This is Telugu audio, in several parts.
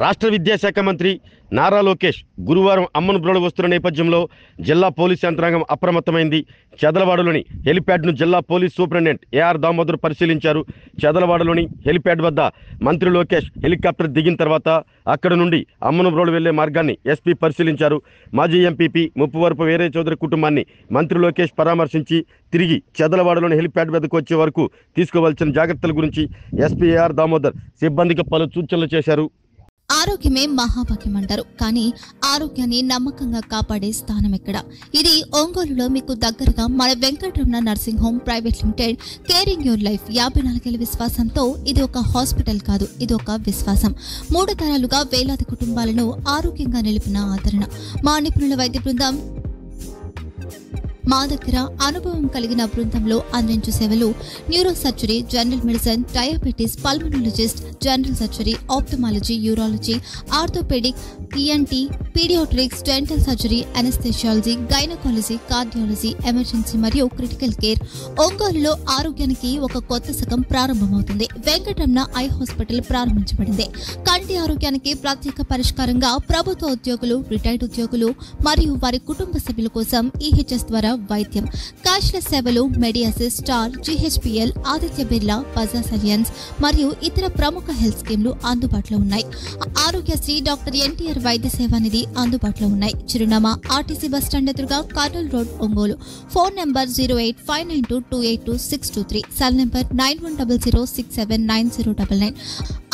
రాష్ట్ర విద్యాశాఖ మంత్రి నారా లోకేష్ గురువారం అమ్మన్బ్రోలు వస్తున్న నేపథ్యంలో జిల్లా పోలీస్ యంత్రాంగం అప్రమత్తమైంది. చెదలవాడలోని హెలిప్యాడ్ను జిల్లా పోలీస్ సూపరింటెండెంట్ ఏఆర్ దామోదర్ పరిశీలించారు. చెదలవాడలోని హెలిప్యాడ్ వద్ద మంత్రి లోకేష్ హెలికాప్టర్ దిగిన తర్వాత అక్కడ నుండి అమ్మన్బ్రోలు వెళ్లే మార్గాన్ని ఎస్పీ పరిశీలించారు. మాజీ ఎంపీపీ ముప్పవరపు వీరయ్య చౌదరి కుటుంబాన్ని మంత్రి లోకేష్ పరామర్శించి తిరిగి చెదలవాడలోని హెలిప్యాడ్ వద్దకు వచ్చే వరకు తీసుకోవాల్సిన జాగ్రత్తల గురించి ఎస్పీ ఏఆర్ దామోదర్ సిబ్బందికి పలు సూచనలు చేశారు. ఆరోగ్యమే మహాభాగ్యం అంటారు, కానీ ఆరోగ్యాన్ని నమ్మకంగా కాపాడే స్థానం ఎక్కడ? ఇది ఒంగోలులో మీకు దగ్గరగా మన Venkataramana nursing home private limited. Caring your life 54 ఏళ్ల విశ్వాసంతో ఇది ఒక హాస్పిటల్ కాదు, ఇది ఒక విశ్వాసం. 3 తరాలుగా వేలాది కుటుంబాలను ఆరోగ్యంగా నిలిపిన ఆదరణ. మా నిపుణుల వైద్య బృందం మా దగ్గర అనుభవం కలిగిన బృందంలో అందించే సేవలు neuro surgery, general medicine, diabetes, pulmonologist, general surgery, ophthalmology, urology, orthopedic, ENT, pediatrics, dental surgery, anesthesiology, gynaecology, cardiology, emergency మరియు క్రిటికల్ కేర్. ఒంగోలులో ఆరోగ్యానికి ఒక కొత్త శకం ప్రారంభమవుతుంది. వెంకటరమణ ఐ హాస్పిటల్ ప్రారంభించబడింది. కంటి ఆరోగ్యానికి ప్రత్యేక పరిష్కారంగా ప్రభుత్వ ఉద్యోగులు, రిటైర్డ్ ఉద్యోగులు మరియు వారి కుటుంబ సభ్యుల కోసం ఈహెచ్ఎస్ ద్వారా వైద్యం. క్యాష్లెస్ సేవలు మెడియాసిస్, స్టార్, జీహెచ్పీఎల్, ఆదిత్య బిర్లా, బజాజ్ అలియన్స్ మరియు ఇతర ప్రముఖ హెల్త్ స్కీమ్లు అందుబాటులో ఉన్నాయి. ఆరోగ్యశ్రీ, డాక్టర్ ఎన్టీఆర్ వైద్య సేవా నిధి అందుబాటులో ఉన్నాయి. చిరునామా ఆర్టీసీ బస్టాండ్ ఎదురుగా, Kurnool road, Ongole. Phone number 08592282623, cell number 9100679099.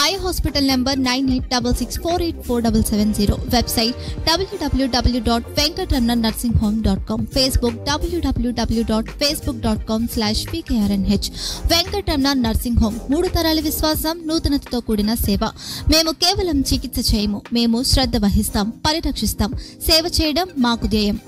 Eye hospital number 9866484770. Website www.venkatramananursinghome.com. Facebook www.facebook.com/pkrnh. Venkataramana nursing home 3 తరాల విశ్వాసం, నూతనతతో కూడిన సేవ. మేము కేవలం చికిత్స చేయము, మేము శ్రద్ధ వహిస్తాం, పరిరక్షిస్తాం. సేవ చేయడం మాకు ధ్యేయం.